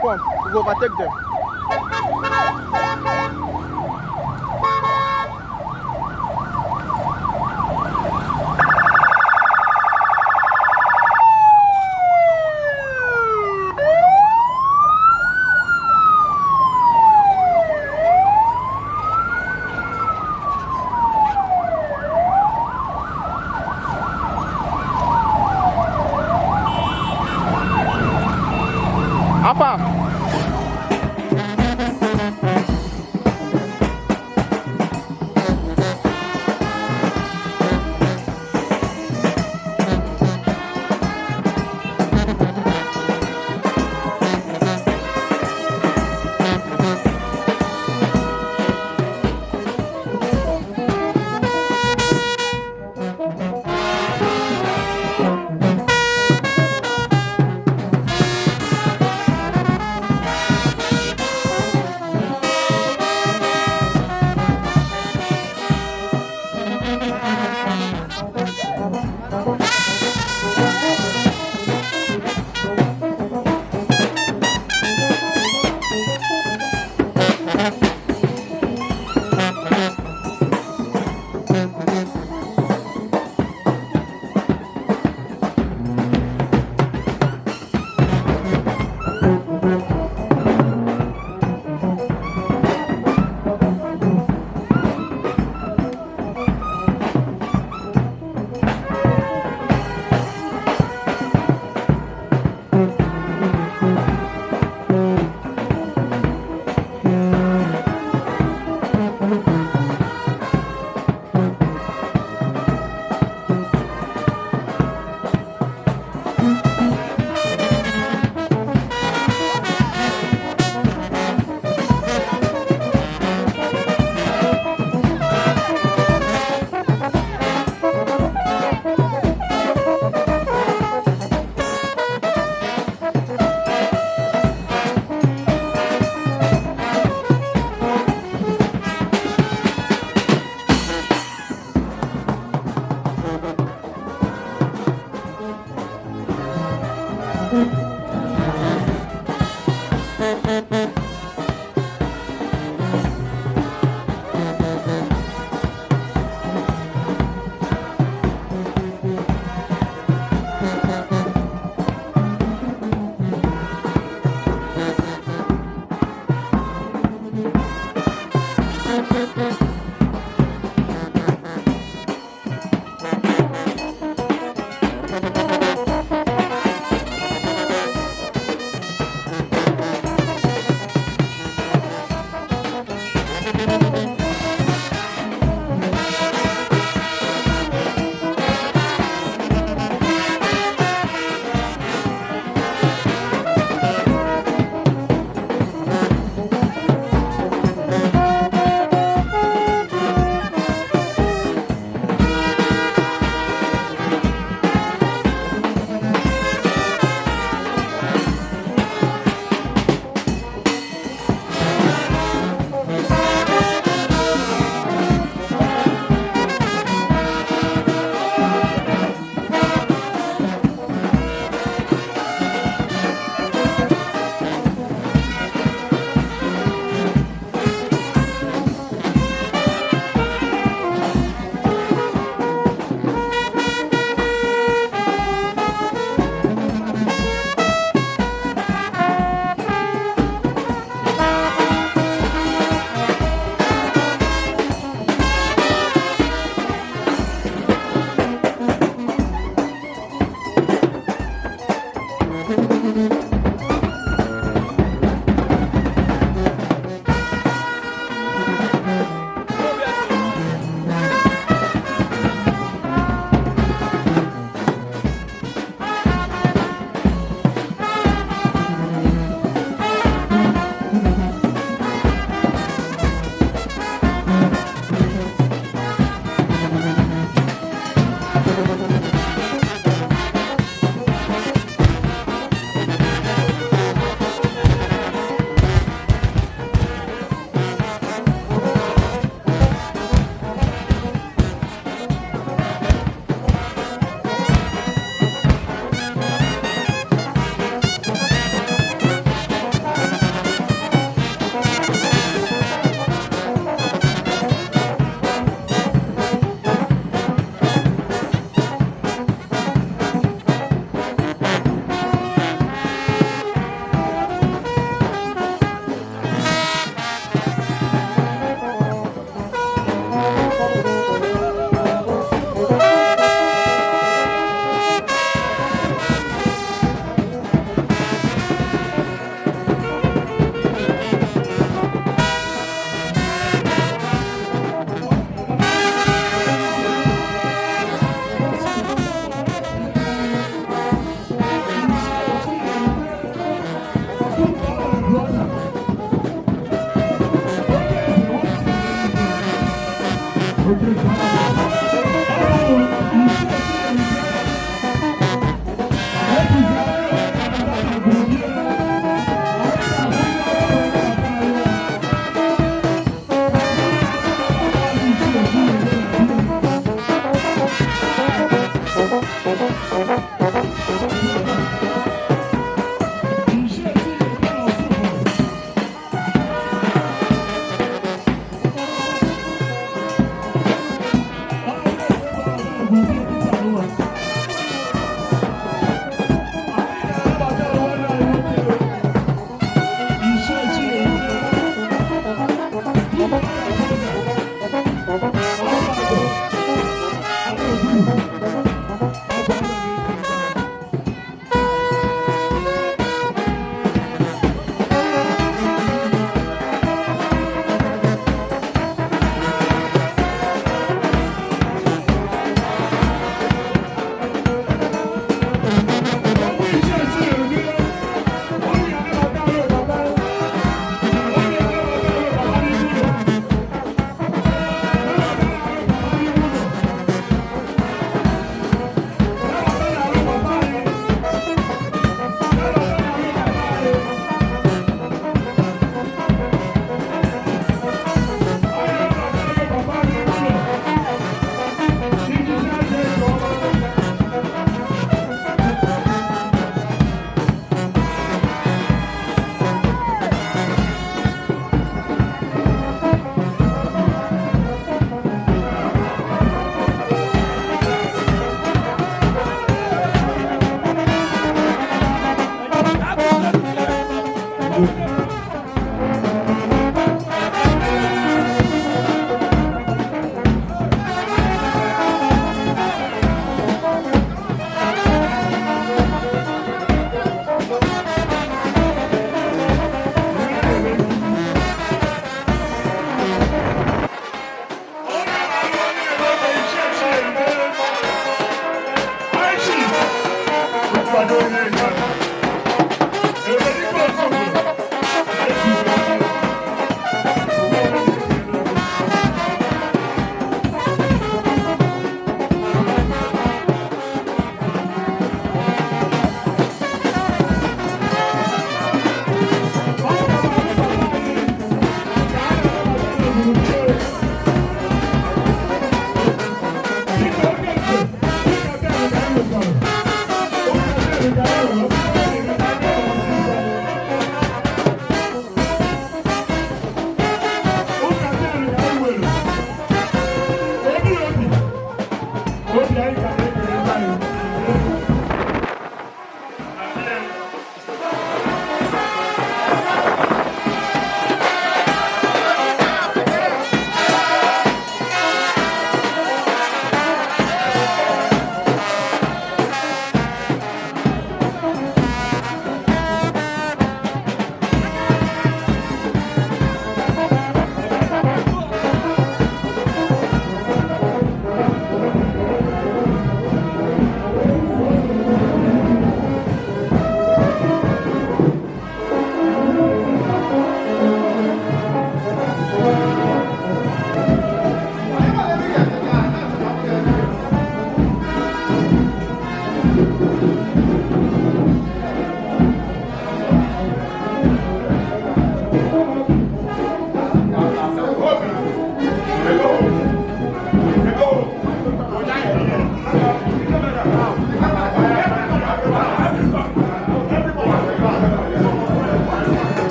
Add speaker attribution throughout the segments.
Speaker 1: come. We will overtake them. Apa?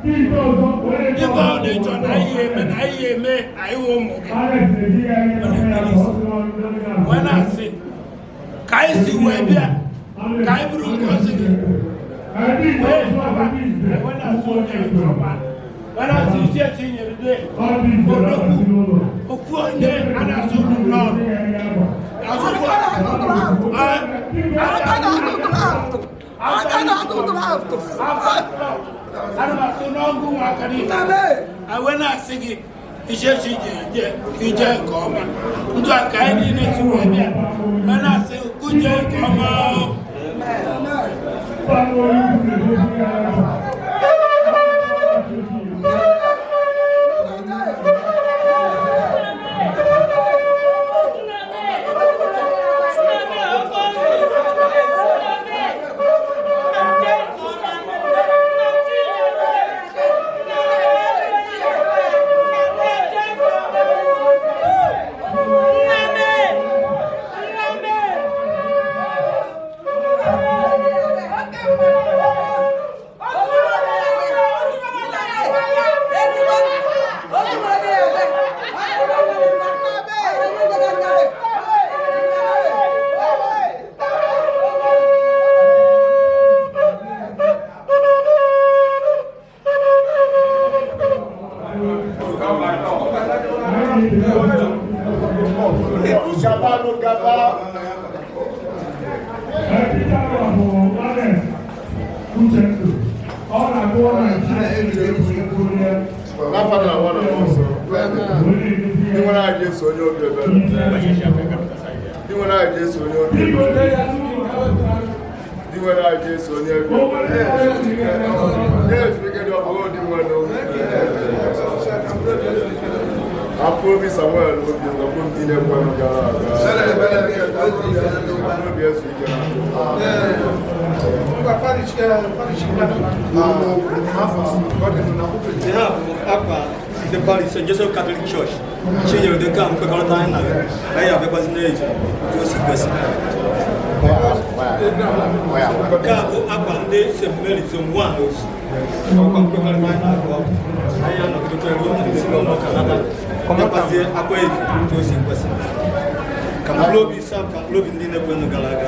Speaker 1: If they join I will when I say, Kaisi Webia, Kaibru Kosing. When I saw him, when I see Chinyelude, Opuone, and I saw the Lord. And when I sing it, Ichie come. Ntu akai ni na ti wo bia. When I say Ichie come.
Speaker 2: The Paris Saint Catholic Church. Chinyelude come for all time now. I have a personage to see person. Because upon this, many some one who's come for my I am not going to Canada. Come up here, away to see person. Come lobby some, come lobby in the Galaga.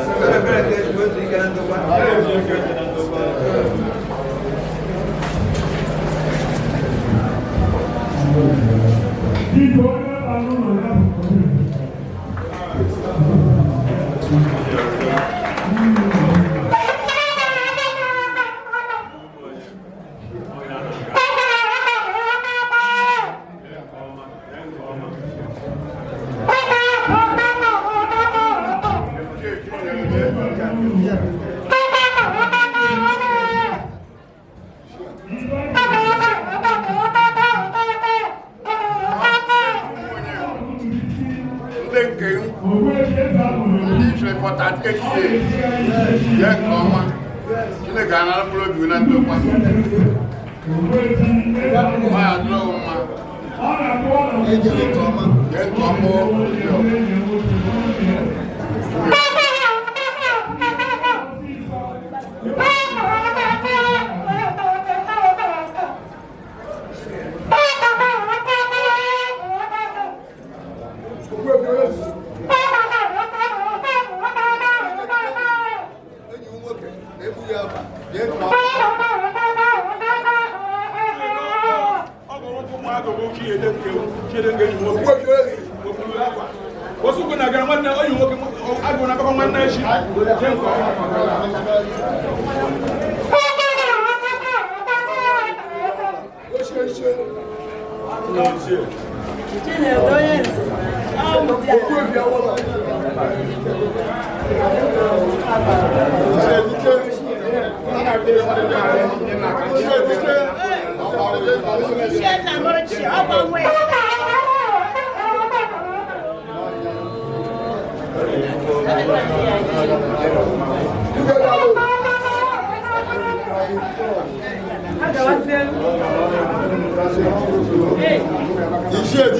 Speaker 3: Ichie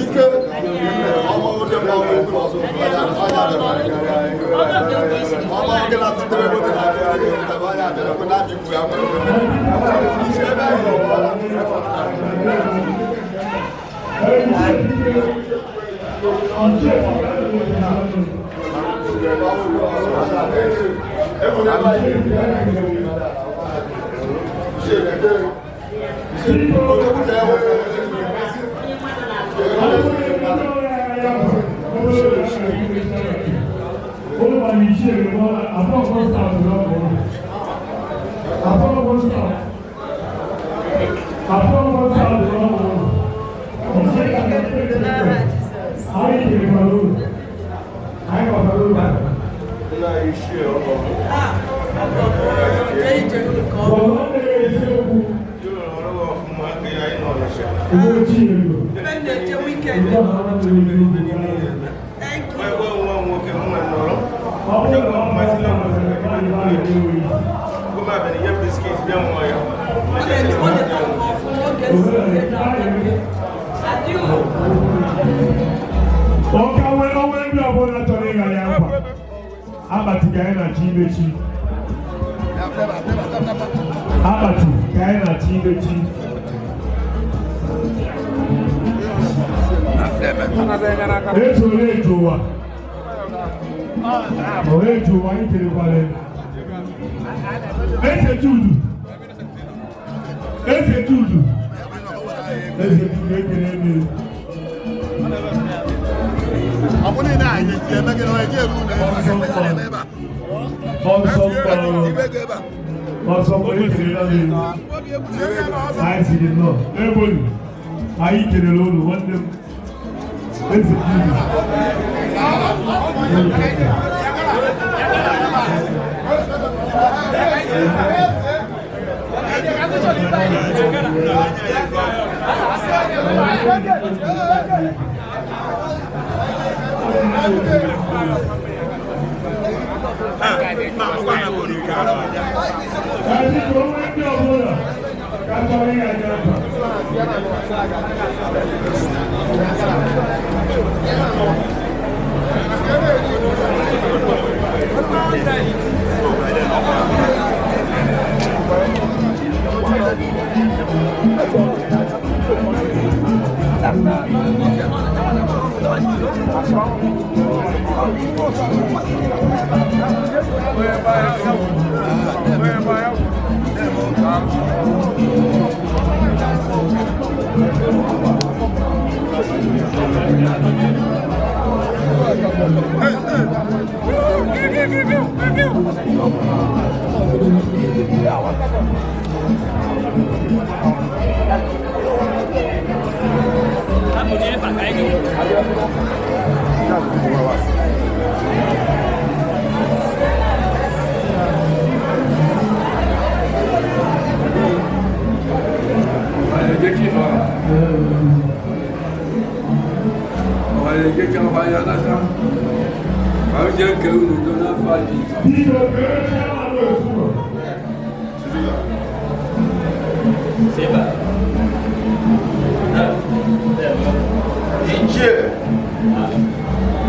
Speaker 3: Ichie,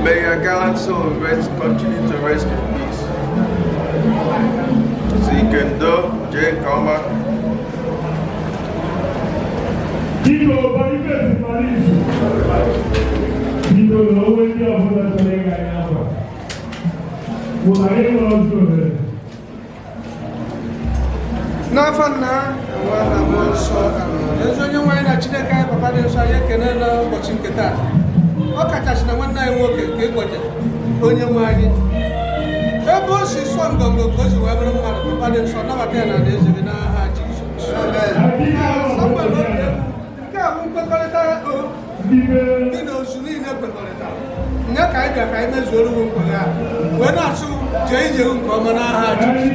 Speaker 3: may your gallant soul continue to rest in peace. Zikendo, J. Kama.
Speaker 4: Nafana, wana so ezonye nwanyị Chineke anyị papa dị nsọ anyị ekene na ụbọchị nke taa. Ọ kachasị na nwanne anyị nwoke nke ịgboje onye nwe anyị. Ebe o si sọ ngọngọ ka o si wee bụrụ mmadụ papa dị nsọ nabata ya na eze gị n'aha Jizọs. Nke a bụ mkpekọrịta dị na ozu niile kwekọrịta. Nye ka anyị bịa ka anyị mezuoro gị nkwa ya wee na-asụ jee ije nke ọma n'aha Jizọs.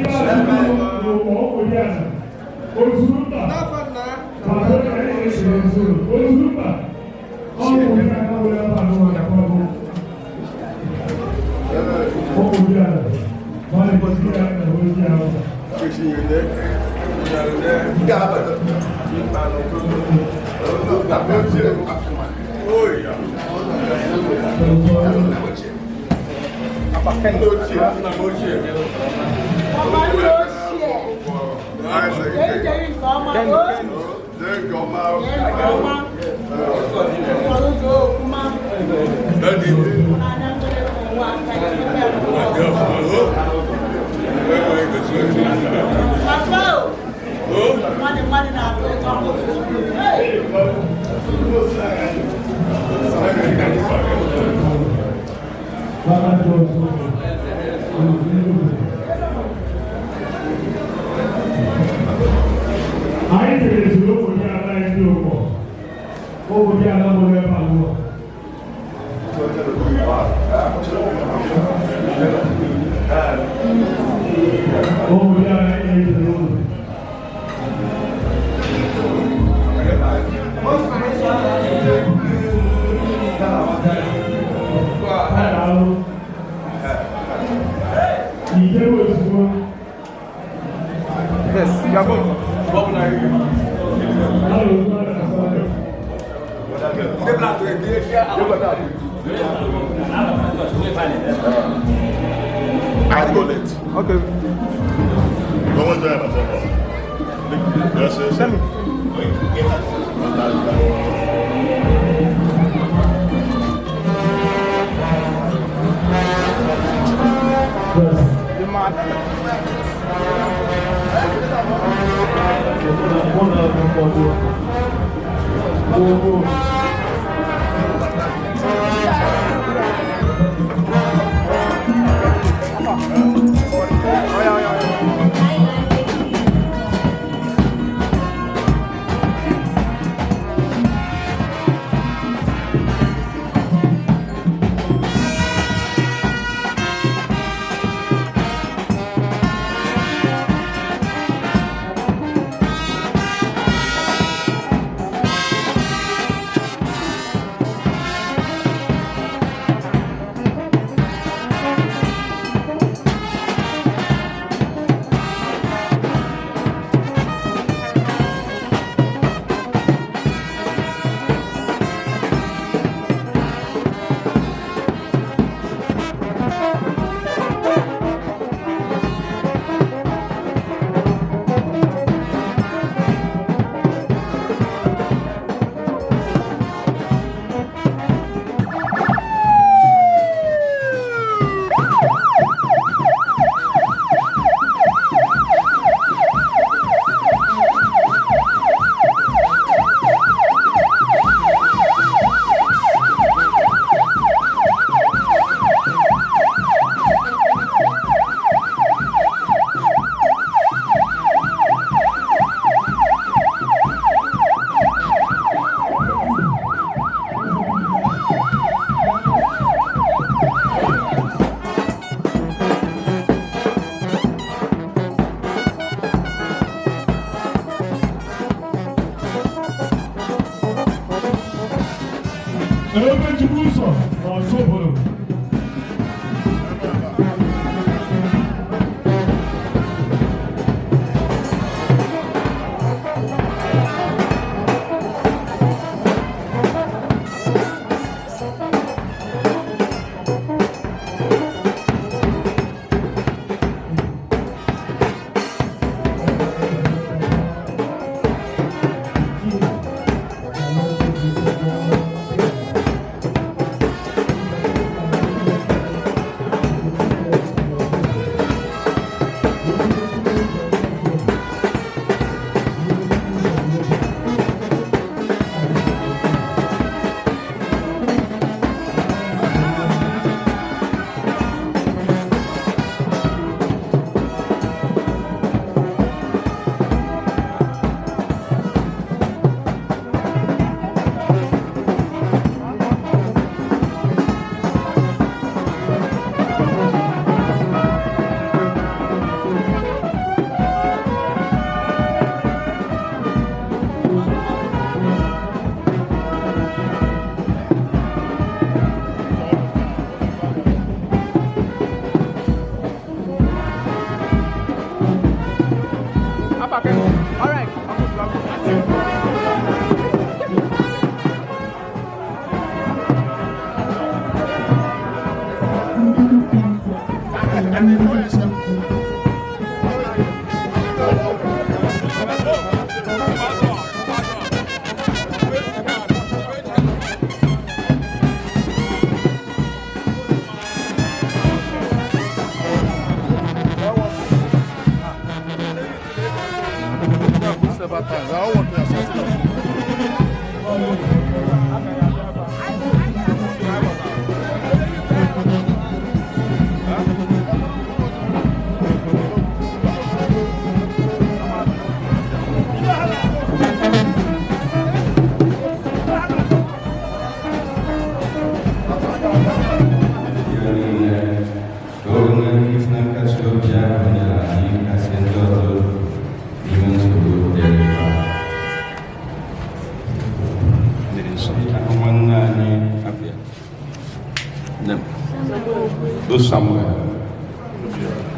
Speaker 5: Samuel.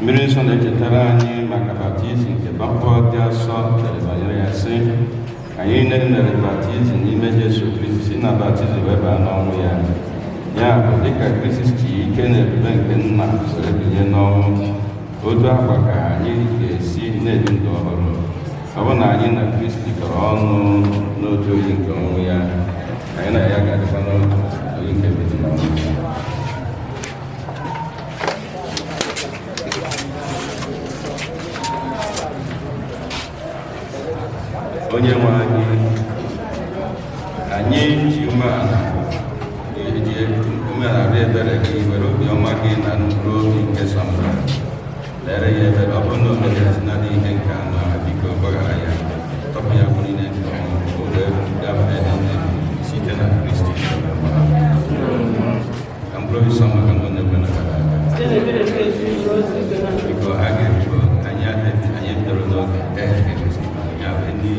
Speaker 5: Mmiri nsọ na-echetara anyị maka baptizim nke Papa dị asọ tere banyere ya sị anyị niile mere baptizim n'ime Jesu Kristi si na baptizim wee baa n'ọnwụ ya. Ya bụ dịka Kristi ji ike na ebube nke nna siri binye n'ọnwụ, otu akwa ka anyị ga-esi na-ebi ndụ ọhụrụ. Ọ bụ na anyị na Kristi kọrọ ọnụ n'otu oyi nke ọnwụ ya, anyị na ya ga-adịkwa n'otu oyi nke ebibi n'ọnwụ ya. Onye nwe anyị ji umeala ebere gị were obiọma gị na nnukwu obi nke Samuel lere ya ebere. Ọ bụrụ na o mere sinadị ihe nke anụ ahụ, biko gbaghara ya, tọpụ ya bụ niile nke ọnwụ wee gafee n'ime site na Kristi. Ka mkpụrụ obi Samuel ka nwanne na gara aga biko ha ga-ebibo anyị bidoro n'oge ya bụ ndị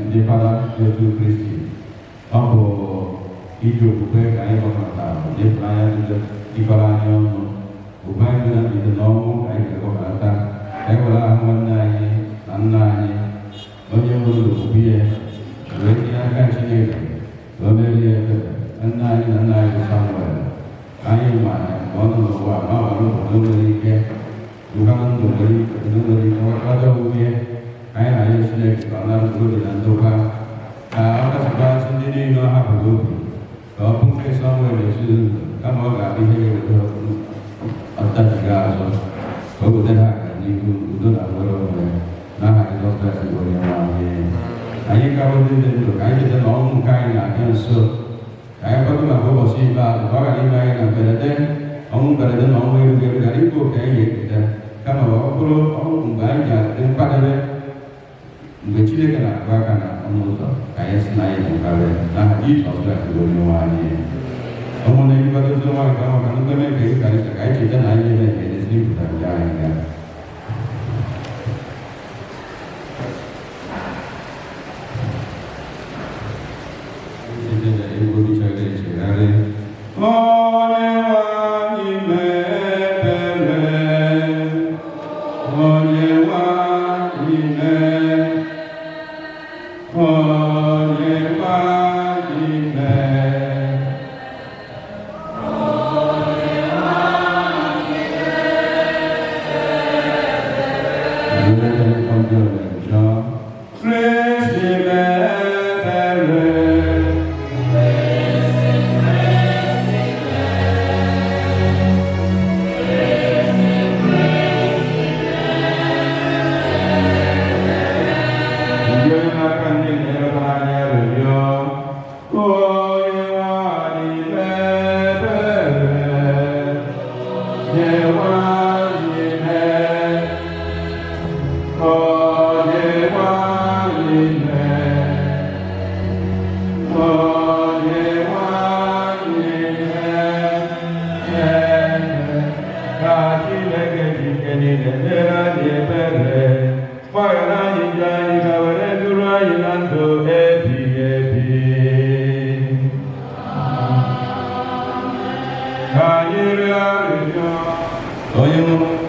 Speaker 5: ndị fada Jesu Kristi ọ bụ iji okwukwe ka anyị gbakọtara nyefere anya dịkọrọ anyị ọnụ okwukwe anyị dị na mbilite n'ọnwụ ka anyị ga-egbakọta ka anyị were ahụ nwanne anyị na nna anyị onye nwere okwukwe ya wee tinye aka Chineke ka o merie ebere nna anyị na nna anyị bụ Samuel anyị ma mgbe ọ nọ n'ụwa ma ọ bụ obodo nwere ike ụgana ndụ nwere ike nwekọta omume anyị na-arịọ Chineke ka ọ na-arụgo obi na ndokwa ka ọ kasịkwa ndị niile ọ hapụrụ obi ka ọ bụ nke Samuel esiri ndụ kama ọ ga-abụ ihe ga-eweta ọtachiga azụ ka o weta ha aka n'ihu udo na nwere onwe n'aha Jizọs Kraịst bụ onye nwe anyị. Anyị ka bụ ndị ndụ ka anyị cheta na ọnwụ nke anyị na-abịa nso ka anyị kwado maka ụbọchị ikpeazụ ka ọ ghara ime anyị na mberede ọnwụ mberede na ọnwụ erughị eru ghara ịbụ oke anyị ga-eketa kama ọ bụrụ ọnwụ mgbe anyị ga-adị nkwadebe mgbe Chineke na-akụ aka na ọnụ ụzọ ka anyị si na anyị na-ekarị n'aha Jizọs Kraịst bụ onye nwe anyị. ọnwụ na-ejikwado ozi ọnwa nke ọma ka ndị eme ka anyị karịcha ka anyị cheta na anyị eme ka edezi pụta ndị anyị ga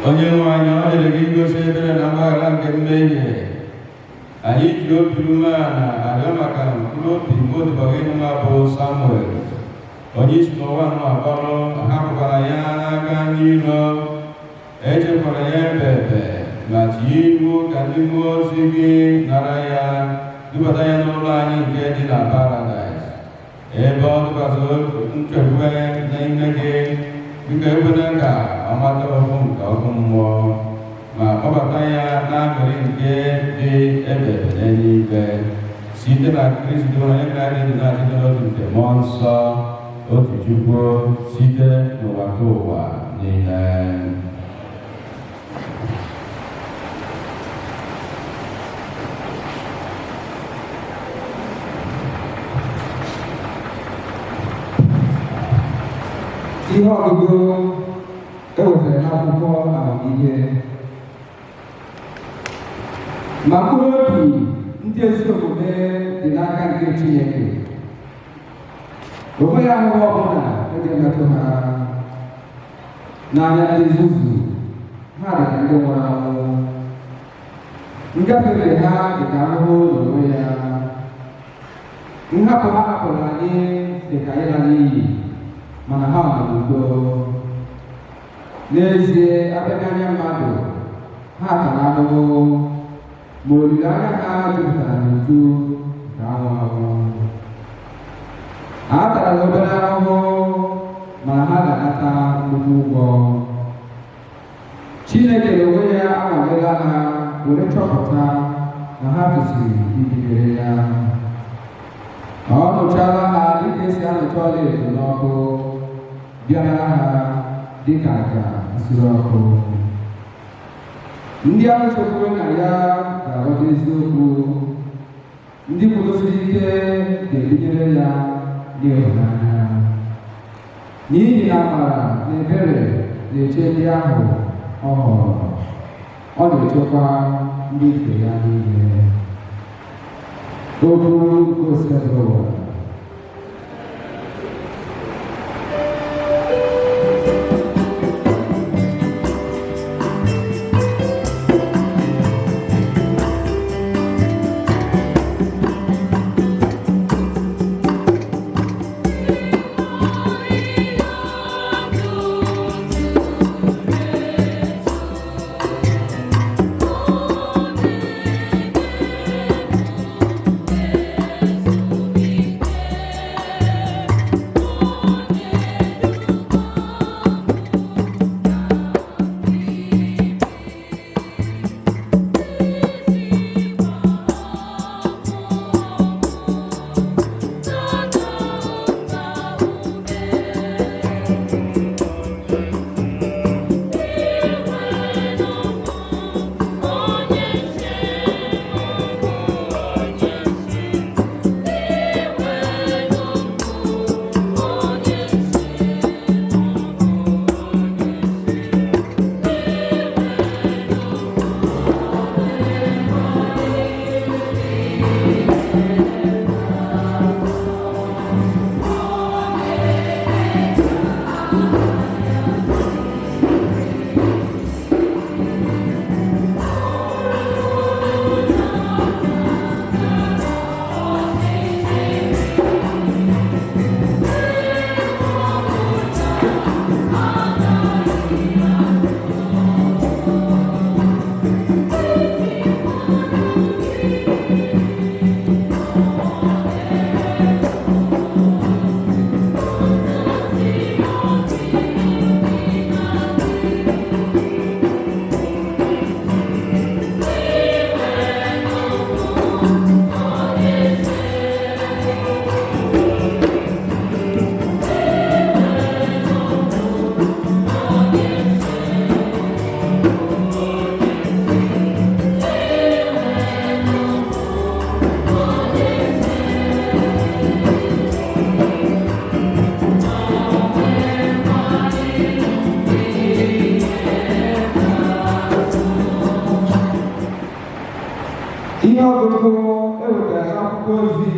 Speaker 5: onye nwe anyị ọ dịrị gị igosi ebere na mgbaghara nke mmehie anyị ji obi umeala arịọ maka mkpụrụ obi odibo gị nwa bụ Samuel onye isi n'ụwa nọ akpọrọ hapụkwara ya n'aka ndị iro echekwara ya ebebe ma tinye iwu ka ndị mmụọ ozi gị nara ya dubata ya n'ụlọ anyị nke dị na Paradaịs ebe ọ tụkwasịrị nchekwa n'ime gị dịka ekwena ka ọ mata ọfụ nke ọkụ mmụọ ma kpọbata ya n'aṅụrị nke dị ebebe n'eluigwe site na Kristi onye ga-adị ndụ na-adịghị n'otu nke mmụọ nsọ otu Chukwu site n'ụwa ka ụwa niile.
Speaker 6: Ihe ọgụgụ ewetara n'akwụkwọ amamihe ma mkpụrụ obi ndị ezi omume dị n'aka nke Chineke o nweghị ahụhụ ọbụla ga-emetụ ha n'anya ndị nzuzu ha dị ka ndị nwụrụ anwụ ngafere ha dị ka ahụhụ n'onwe ya nhapụ ha hapụrụ anyị dị ka ịla n'iyi mana ha nwere udo n'ezie abịaghị mmadụ ha tara ahụhụ ma olileanya ha jupụtara n'uju nke anwụ anwụ ha tara obere ahụhụ mana ha ga-anata nnukwu ụgwọ Chineke n'onwe ya anwalela ha were chọpụta na ha kwesịrị ibigere ya ọ nụchala ha dịka esi anụcha ọla edo n'ọkụ bịara ha dịka aja nsure ọkụ ndị ahụ chekwuru na ya ga-aghọta eziokwu ndị kwudosiri ike ga-ebinyere ya n'ịhụnanya n'ihi na amara na ebere na-eche ndị ahụ ọ họrọ ọ na-echekwa ndị nke ya niile Ozubulu Ozubulu. Ihe ọgụgụ ewetara n'akwụkwọ ozi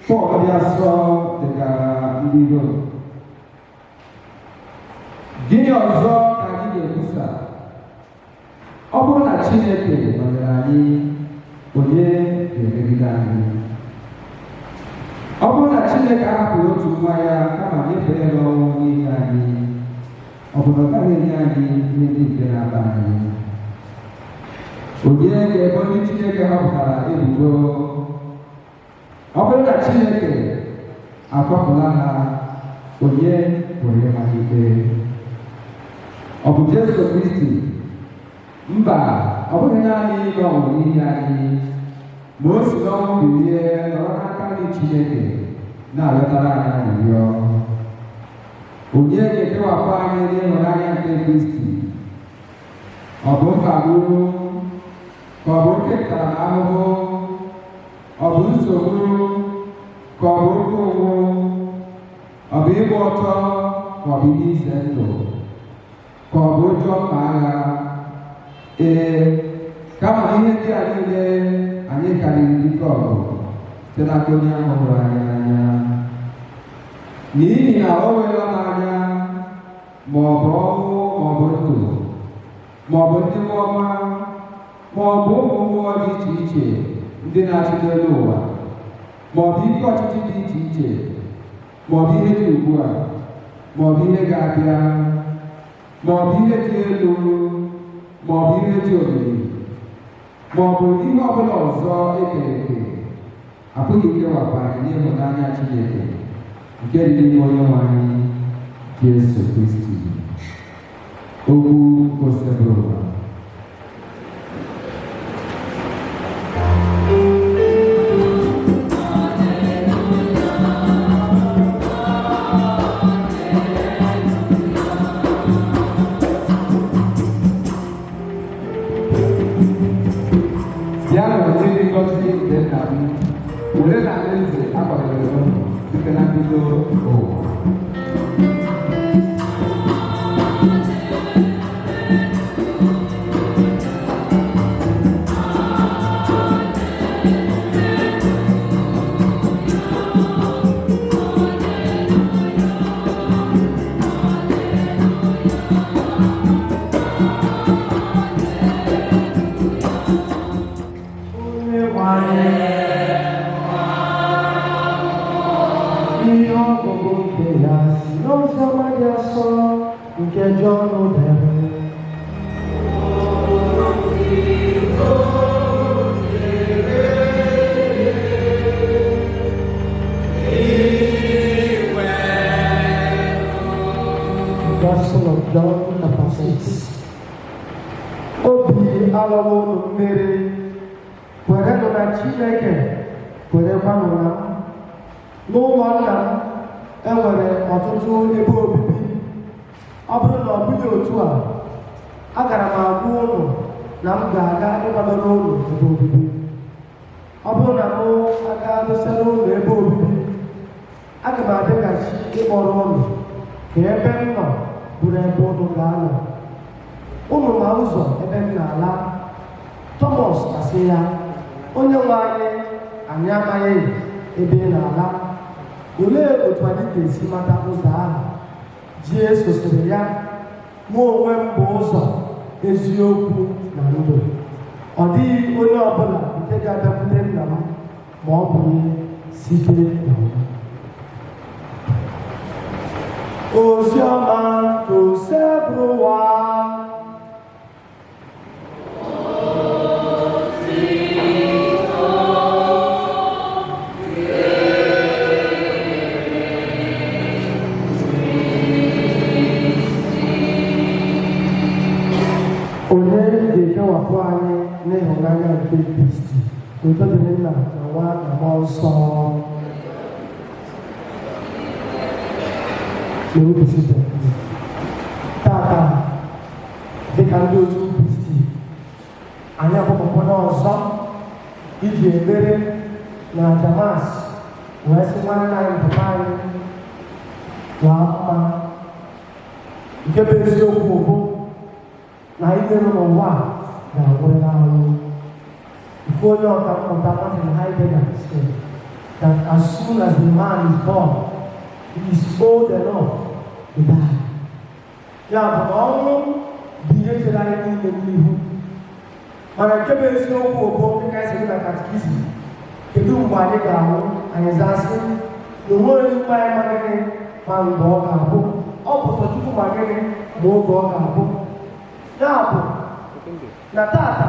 Speaker 6: Pọl dị asọ dịkara ndị Rom. Gịnị ọzọ ka anyị ga-ekwusa? Ọ bụrụ na Chineke nọnyere anyị, onye ga-emegide anyị? Ọ bụrụ na Chineke ahapụrụ otu nwa ya kama nyefee ya n'ọnwụ n'ihi anyị, ọ bụ na ọ gaghị enye anyị ihe ndị nke na-aba anyị? Onye ga-ebo ndị Chineke họpụtara ebubo? Ọ bụrụ na Chineke akpọpụla ha, onye pụrụ ịmalite? Ọ bụ Jesu Kristi? Mba, ọ bụghị naanị ịnọ ọnwụ n'ihi anyị, ma o si n'ọnwụ bilie nọrọ n'aka ndị Chineke na-arịọtara anyị arịrịọ. Onye ga-ekewapụ anyị n'ịhụnanya nke Kristi? Ọ bụ mkpagbu, ka ọ bụ oke ntaramahụhụ, ọ bụ nsogbu, ka ọ bụ oke ụnwụ, ọ bụ ịgba ọtọ, ka ọ bụ ihe ize ndụ, ka ọ bụ ụjọ mma agha? Kama ihe ndị a niile anyị karịrị ike ọgụ site n'aka onye ahụ hụrụ anyị n'anya. N'ihi na o weela m anya ma ọ bụ ọnwụ ma ọ bụ ndụ, ma ọ bụ ndị mmụọ ọma, ma ọ bụ ụmụ mmụọ dị iche iche ndị na-achị n'elu ụwa, ma ọ bụ ike ọchịchị dị iche iche, ma ọ bụ ihe dị ugbu a, ma ọ bụ ihe ga-abịa, ma ọ bụ ihe dị elu, ma ọ bụ ihe dị omimi, ma ọ bụ ihe ọbụla ọzọ ekere eke, apụghị ikewapụ anyị n'ịhụnanya Chineke nke dị n'ime Onyenwe anyị Jesu Kristi. Okwu Ozubulu. Ya na onye ngozi nke nna m were na alaeze akwadoro ụlọ site na mbido ụwa.
Speaker 7: Gospel of John chapter 6. Obi alawo mmeri kwere nọ na Chineke kwerekwa nọ na n'ụlọ nna m enwere ọtụtụ ebe obibi. Ọ bụrụ na ọ bụghị otu a, agara m agwa ụlọ na m ga-aga ịkwadoro ụlọ ebe obibi. Ọ bụrụ na m aga dosara ụlọ ebe obibi, aga m abịaghachi ịkpọrọ ụlọ ka ebe m nọ bụrụ ebe ụlọ ga-anọ. Ụmụ ma ụzọ ebe m na-ala. Thomas asị ya, onye nwe anyị amaghị ebe ị na-ala. Olee otu anyị ga-esi mata ụzọ ahụ? Jizọs sịrị ya, mụ onwe m bụ ụzọ, eziokwu na ndụ. Ọ dịghị onye ọbụla nke ga-abịakwute nna m ma ọ bụghị site na m. Oziọma tosebụwa onye ga-ekewapụ anyị n'ịhụnanya nke Kristi, udo dịrị Nna na Nwa na Mmụọ Nsọ. Tata dịka ndị otu Kristi, anyị agbapụkwa n'ọzọ iji ekpere na Damas wee sị nwanne anyị pụta anyị laa mma. Nke bụ eziokwu bụ na ihe nọ n'ụwa ga-agwụrịla ahụ. Ife onye ọka mmụta Martin Heidegger said that as soon as the man is born, he is old enough to die. Ya bụ na ọnwụ bụ ihe chere anyị niile n'ihu. Mana nke bụ eziokwu bụ dịka anyị siri na katikizim, kedu mgbe anyị ga-ahụ? Anyị zasị na onwe onye mgbe anyị magịrị ma mgbe ọ ga-abụ. Ọ bụ Chukwu magịrị ma oge ọ ga-abụ. Ya bụ na tata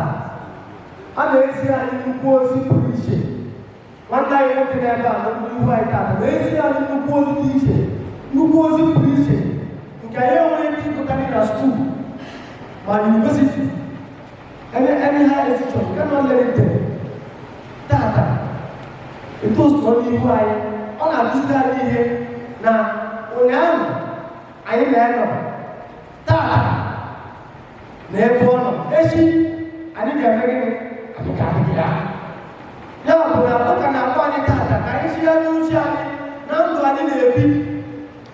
Speaker 7: a na-ezi anyị nnukwu ozi pụrụ iche. Nwanne anyị nwoke n'ebe a n'ihu anyị tata na-ezi anyị nnukwu ozi dị iche, nnukwu ozi pụrụ iche nke anyị enweghị ike ịgụkarị na skuul ma yunivesiti any higher institution nke nọ nlerite tata. Etu o so n'ihu anyị, ọ na-akụziri anyị ihe na ụnyaahụ anyị na-enọ tata na ebe ọ nọ echi anyị ga-eme gịnị? Anyị ga-adịghị ya. Ya bụ na ụka na-akpọ anyị tata ka anyị chigharịa uche anyị na ndụ anyị na-ebi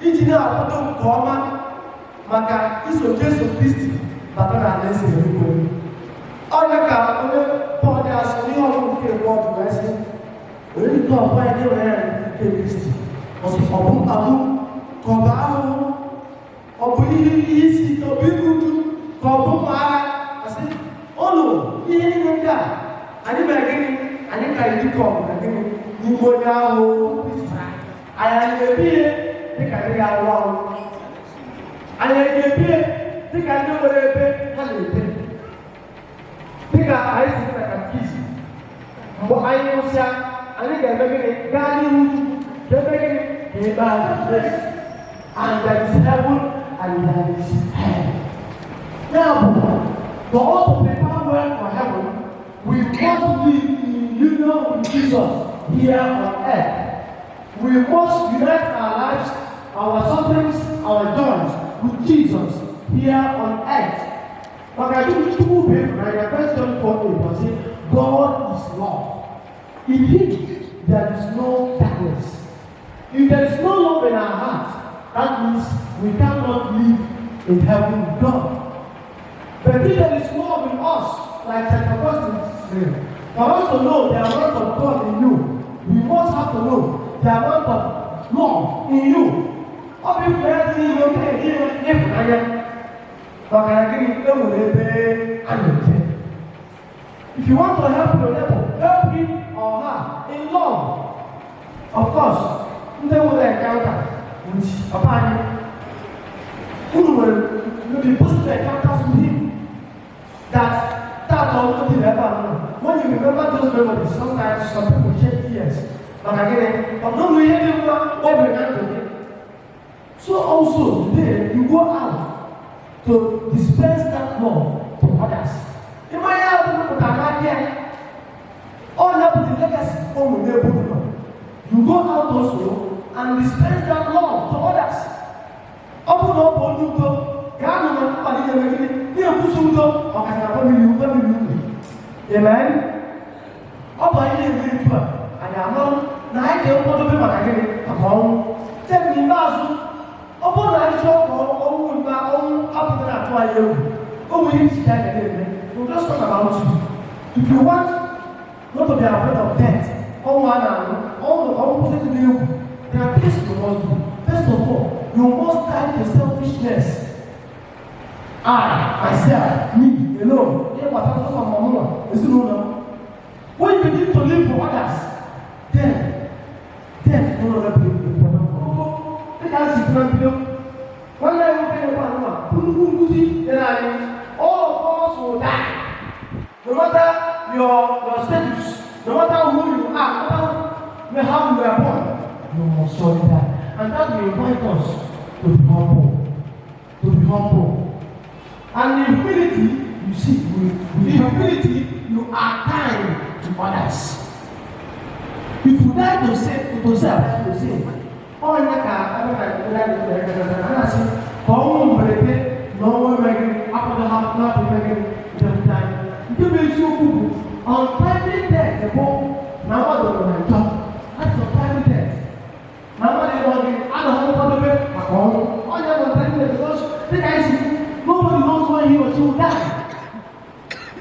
Speaker 7: iji na-akwado nke ọma maka iso Jesu Kristi bata na alaeze eluigwe. Onye ka onye Pọl asụ n'ihe ọgwụ nke egwu ọdụ wee sị, onye nke ọbụla anyị nwere ya nke Kristi, ọ bụ mkpagbu ka ọ bụ ahụhụ, ọ bụ ihe isi ike, ọ bụ iru uju ka ọ bụ mma agha. Asị ụlọ ihe niile ndị a anyị mere gịnị? Anyị ka anyị dịka ọgụ na gịnị n'ime onye ahụ anyị na-ebi ihe dịka ndị ga-arụ ọrụ. Anyị ga-ebi ihe dịka ndị nwere ebe ha na-ebe. Dịka anyị si na katikizim, mgbe anyị nwụsịa, anyị ga-eme gịnị? Gaa n'ihu ebe gịnị? Ebe ahụ. And there is heaven and there is hell. Now, for all to prepare well for heaven, we must live in union with Jesus here on earth. We must unite our lives, our sufferings, our joys with Jesus here on earth. But I think two people, like the first John 4:8, say, God is love. In Him there is no darkness. If there is no love in our hearts, that means we cannot live in heaven with God. But if there is love in us, like St. Augustine said, for us to know the amount of God in you, we must have to know the amount of love in you. If you want to help your neighbor, help with Papa. Who will be posted encounters with him that nothing ever happened. When you remember those memories, sometimes some people shed tears. But again, but don't we hear them what we can do? So also today you go out to dispense that love to others. In my house, people can not hear. All that with the legacy home with them. You go out also and dispense that love to others. Open up on you go. God will not put it in the Ozubulu or can family. Amen. Open it in the and I know now I can't go to be my again. Upon tell me, Master. Upon I show all my own up to that why you. Oh, we need to tell you. We'll just talk about you. If you want not to be afraid of death, all the opposite to you, there are things you must do. First of all, you must die to selfishness. I, myself, me, alone. When you begin to live for others, then no longer be the problem. One day all of us will die. No matter your status, no matter who you are, no matter how you are born, you must surely die. And that will invite us to be humble. To be humble. And in humility, you see, with humility, you are kind to others. If you die to say to self, you say, oh, I no one making after the half not making the time. You will show people on private death, the book, now what do I talk? That's your private death. Now what they want, I don't know what to do. All you want to do because the guy says, nobody knows when he or she will die.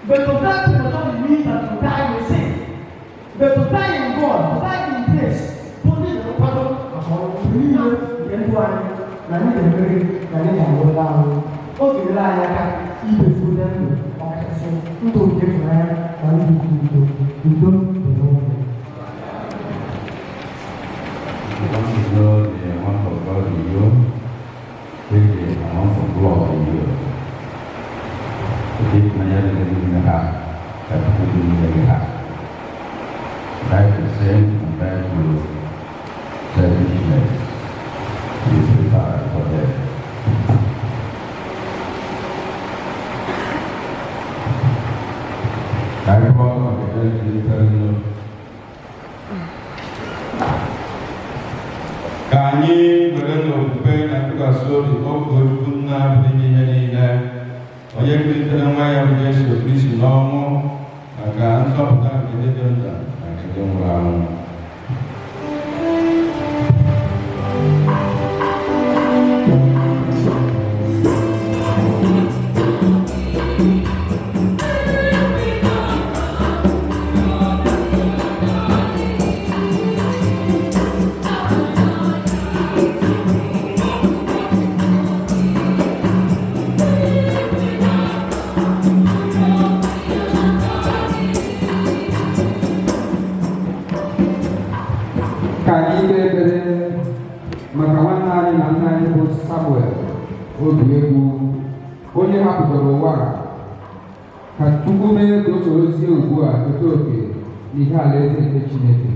Speaker 7: But to die does not mean that you die in sin. But to die in God, to die in grace, don't need the pardon of you okay, I even for them, who don't give her and you don't know.
Speaker 5: You want to know the amount of God in you, take the amount of blood in you. Jadi menyadari diri kita, tapi dunia kita. That is the same compared to selfishness. You prepare for that. Kami berdoa dan berdoa Obiegbu na penyanyi Obiegbu yang Yesus Kristus nama akan sopkan kita dan ketemu.
Speaker 6: Obiegbu onye hapụtara ụwa ka Chukwu mee ka o sorozie ugbu a keta oke n'ihe alaeze nke Chineke.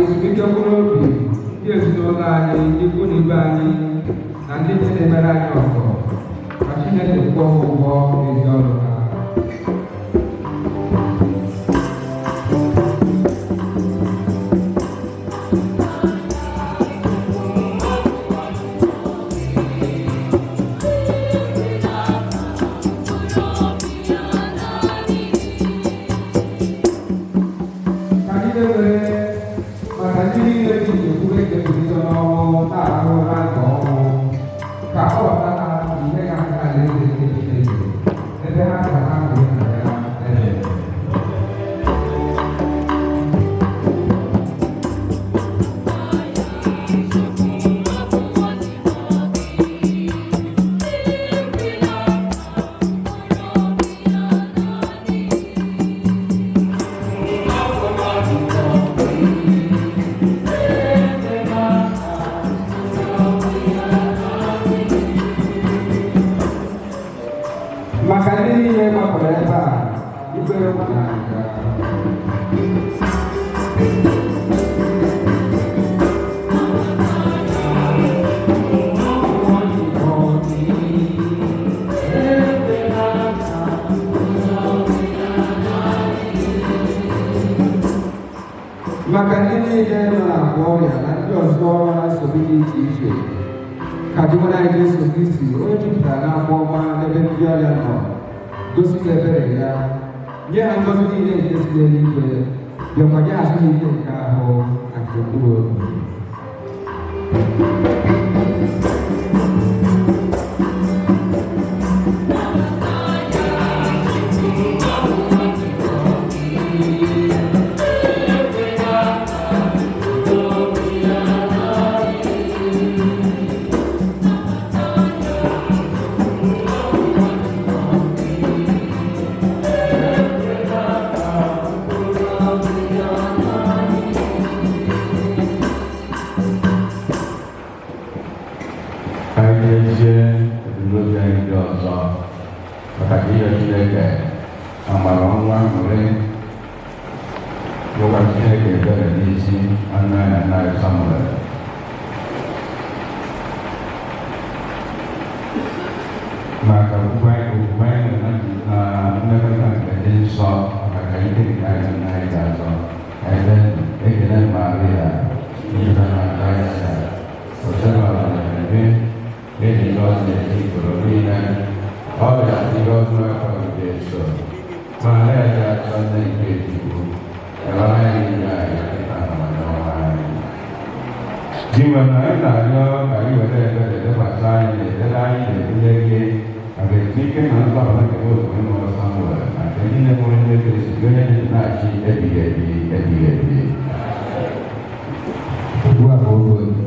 Speaker 6: Ezumike mkpụrụ obi ndị ezinụlọ anyị, ikwu na ibe anyị na ndị na-emere anyị ọzọ ka Chineke kwụọ ụgwọ ezi ọrụ ha. They have maka ndị niile gbapụrụ ebe a ikwere nkwa na aga maka ndị niile nọ na-agwọ ọrịa na ndị ọzọ na nsogbu dị iche iche ka Jehova anyị Jesu Kristi onye jupụtara n'akwụkwọ ọma n'ebe ndị ọrịa nọ gosi ebere ya nye ha ngọzi niile nke si n'eluigwe bịakwa nye azụ niile nke ahụ na nke mkpụrụ obi. Maka upaya mendapatkan insaf maka ini kita naik dasar kita Maria kita Maria bersama ini juga jadi berlina oleh Tuhan Maha Yesus Maria jatuh dari itu kalau ini kita nama Gimana caranya kami berada pada ini, agar kita nampak orang itu semua sama. Jadi nak mula dari segala nak jadi. Dua bodoh ini.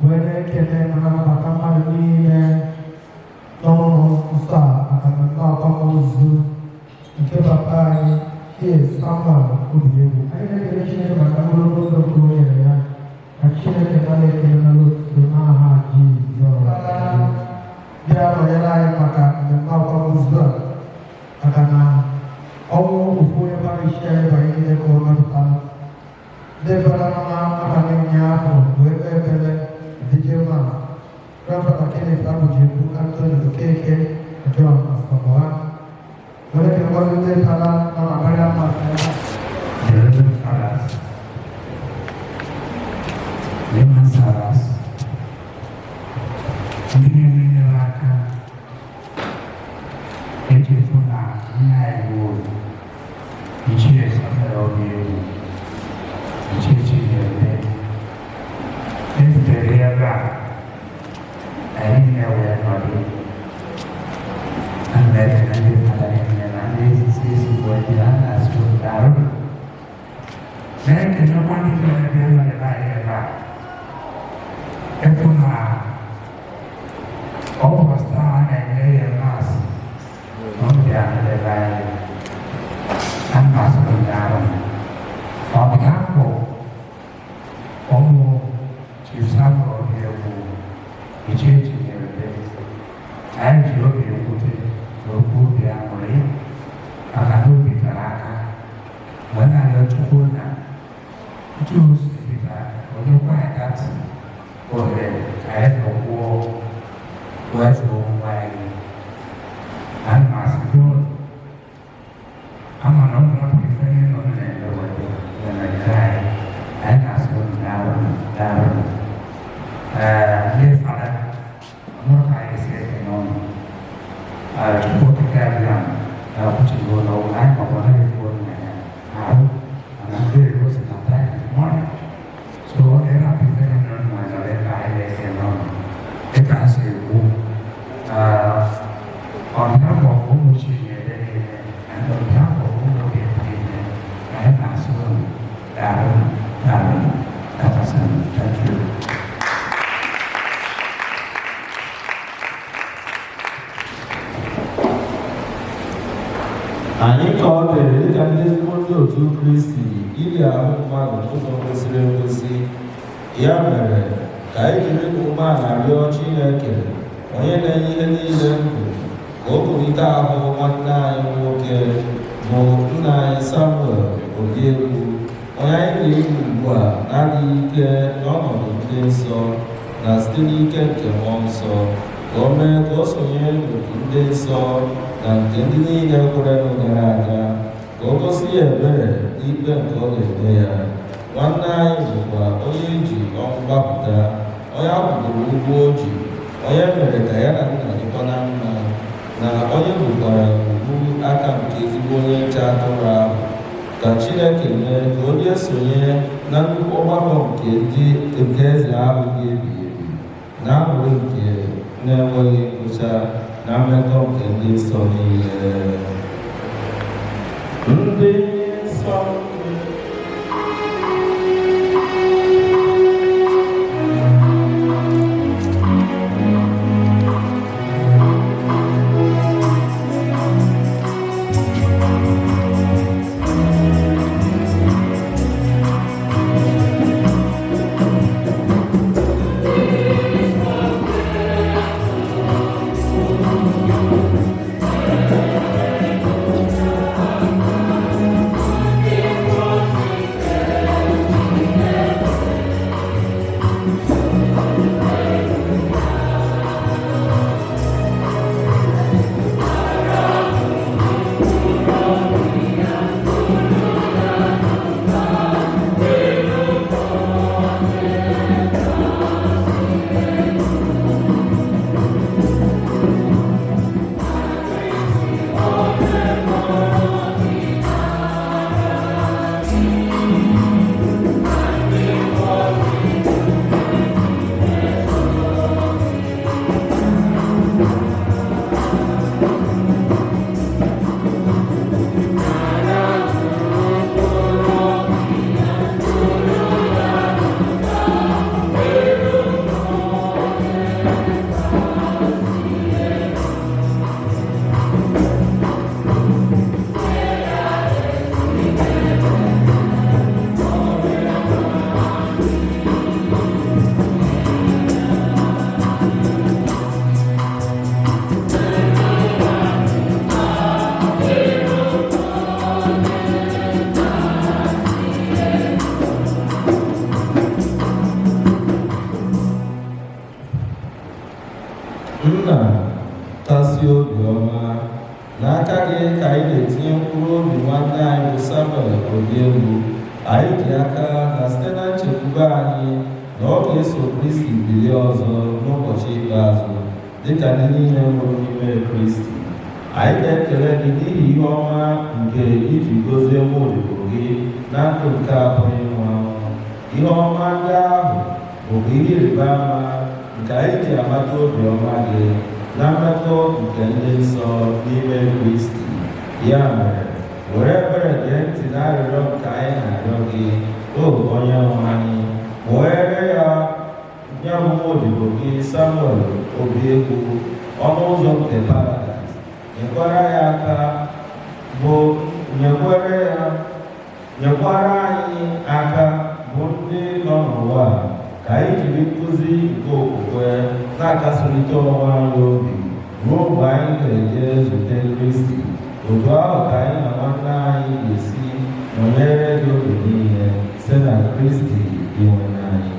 Speaker 7: wene kene na bakama niile n'ọnụ nsọ a maka mmemme akwamozu nke papa anyị Ichie Samuel Obiegbu. Anyị na-ekele Chineke maka ogologo ndụ nke o nyere ya ka Chineke nara ekele n'otuto n'aha Jizọs. Bịa nọnyere anyị maka mmemme akwamozu a maka na ọnwụ ofu onye parish anyị banye niile ka ọ metụtara ndị fere n'abalị ụnyaahụ bụ ebe ekele dije ma Reverend Kenneth Obiegbu Anthony Okeke John Asamoah. Mereka berada dalam nama masyarakat.
Speaker 8: Dalam saras, lima saras, ini menyalakan itu pula Chinyelude, Ichie sampai Obiegbu, Ichie Chinyelude, itu terlihat, ini yang ada. Anda nanti pada ini sisi buatnya langsung tahu. Saya kenapa ni dia lagi lah. Itu nak, oh pasti ni yang mas, dia lagi. An masuk dalam. Kalau kamu, kamu cinta Obiegbu, Ichie Chinyelude, saya juga Obiegbu tu. Buku yang mulai akan lebih terangkan mana ada cukupnya jus kita untuk makan boleh kayak buku buat rumah dan masih pun aman orang prefer orang yang berbeda yang lain dan masuk dalam dia pada mereka isi Cukup kekayaan, puji bodoh, lain maupun lain pun harus mengambil usaha santai, mana? So, era pikiran non masalah lain non, kita hasil orang yang mau puji ini, orang yang mau puji ini, lain langsung dalam katasan thank you.
Speaker 9: Anyị ka ọ dịrị dịka ndị ezigbo ndị otu Kristi iri ahụ mmadụ n'ụzọ kwesịrị ekwesị. Ya mere ka anyị jiri umeala rịọ Chineke onye na-enye ihe niile ndụ ka o kulite ahụ nwanne anyị nwoke bụ nna anyị Samuel Obiegbu, onye anyị na-egwu ugbu a na-adịghị ike n'ọnọdụ ndị nsọ na site n'ike nke mmụọ nsọ, ka o mee ka o sonye n'otu ndị nsọ na nke ndị niile kwere n'ogara aga, ka o gosi ya ebere n'ikpe nke ọ ga-eme ya. Nwanne anyị bụkwa onye eji ọnwụ gbapụta, onye akwụdoro ụgwọ o ji, onye mere ka ya na nna dịkwa na mma, na onye gbukwara ugwu aka nke ezigbo onye nche atụrụ ahụ. Ka Chineke mee ka onye esonye na nnukwu ọgbakọ nke eze ahụ ga-ebi ebi na aṅụrị nke na-enweghị ngwụcha na mmekọ nke ndị nsọ niile. Ndị nsọ nna kasị obiọma n'aka gị ka anyị na-etinye mkpụrụ obi nwanne anyị bụ Samuel Obiegbu. Anyị ji aka na site na nchekwube anyị na ọ ga-eso Kristi bilie ọzọ n'ụbọchị ikpeazụ dịka ndị niile nwụrụ n'ime Kristi. Anyị na-ekele gị n'ihi ihe ọma nke iji gozie nwa odibo gị na ndụ nke abụghị nwa anwụ. Ihe ọma ndị ahụ bụkwa ihe ịrịba ama nke anyị ji amata obiọma gị na mmekọ nke ndị nsọ n'ime Kristi. Ya mere, were ebere gee ntị n'arịrịọ nke anyị na-arịọ gị, o onye nwe anyị, were ya nye nwa odibo gị Samuel Obiegbu ọnụ ụzọ nke Paradaịs. Nyekwara ya aka bụ nyekwara anyị aka bụ ndị nọ n'ụwa ka anyị jiri nkụzi nke okwukwe na-akasịrịta onwe anyị obi ruo mgbe anyị ga-eje zute Kristi. Otu ahụ ka anyị na nwanne anyị ga-esi nọnyere gị oge niile site na Kristi inwe anyị.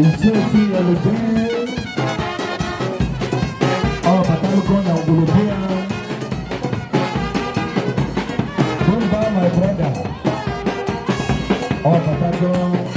Speaker 10: Ichie Chinyelude, Bataluko na Ozubulu. Bumba, my brother. Bataluko.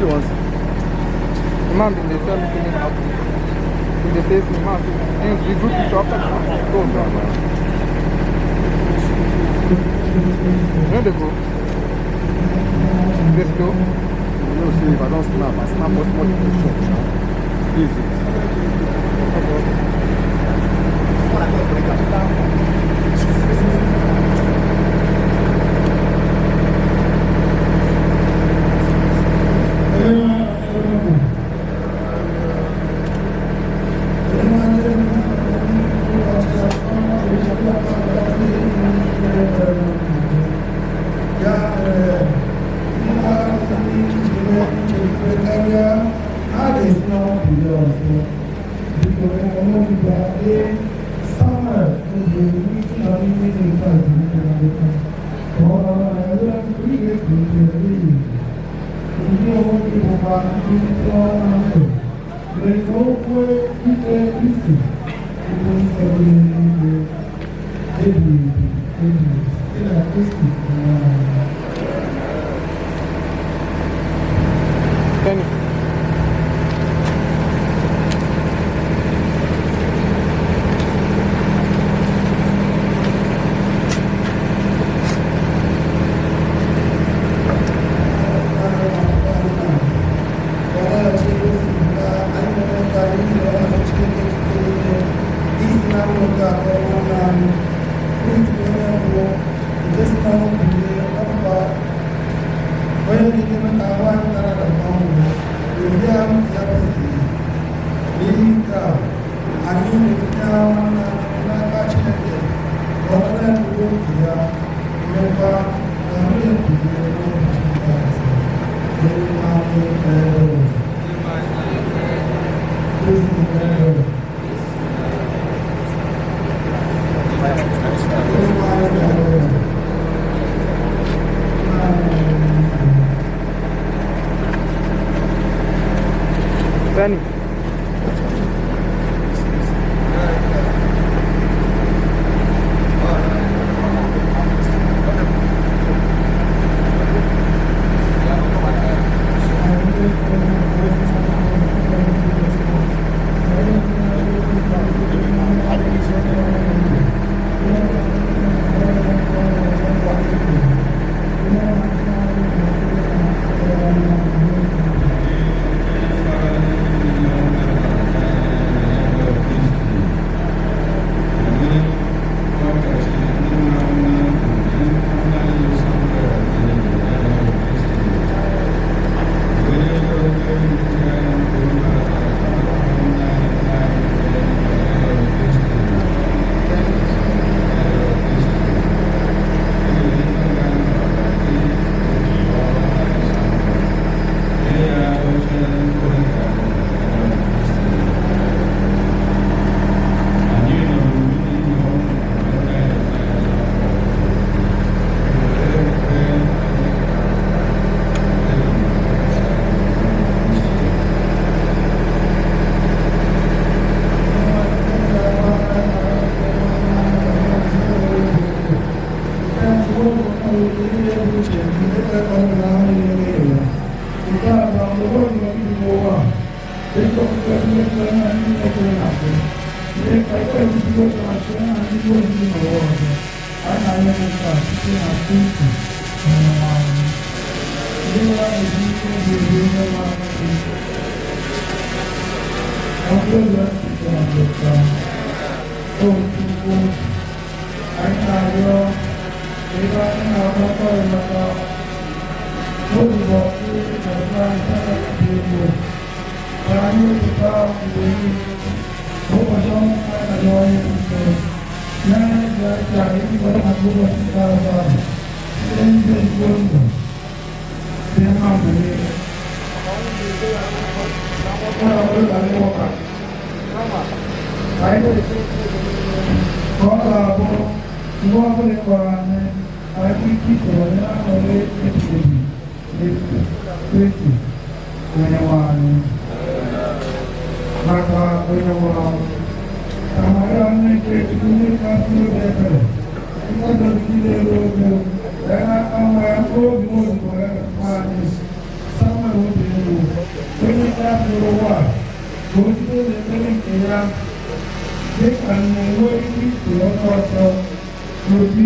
Speaker 11: the ones. The man been there tell me cleaning up. In the face, the man says, we group picture after the man. Go down. Where they go? Let's go.
Speaker 10: You know, see, if I don't snap, I snap much more than the church. Easy.
Speaker 11: Benny.
Speaker 12: Chineke pụrụ ụwa bụ ndị na-emere nke ya dịka na-enwe Kristo onye ọzọ n'obi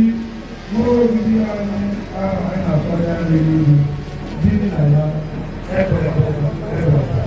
Speaker 12: mụrụ obibi anyị ahụ anyị na-akpọrọ ya n'elu dị na ya ekwere eweta.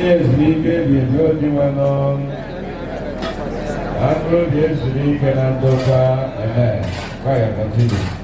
Speaker 13: Yes, we can be building one on. After this, we can do that. Amen. Fire continue.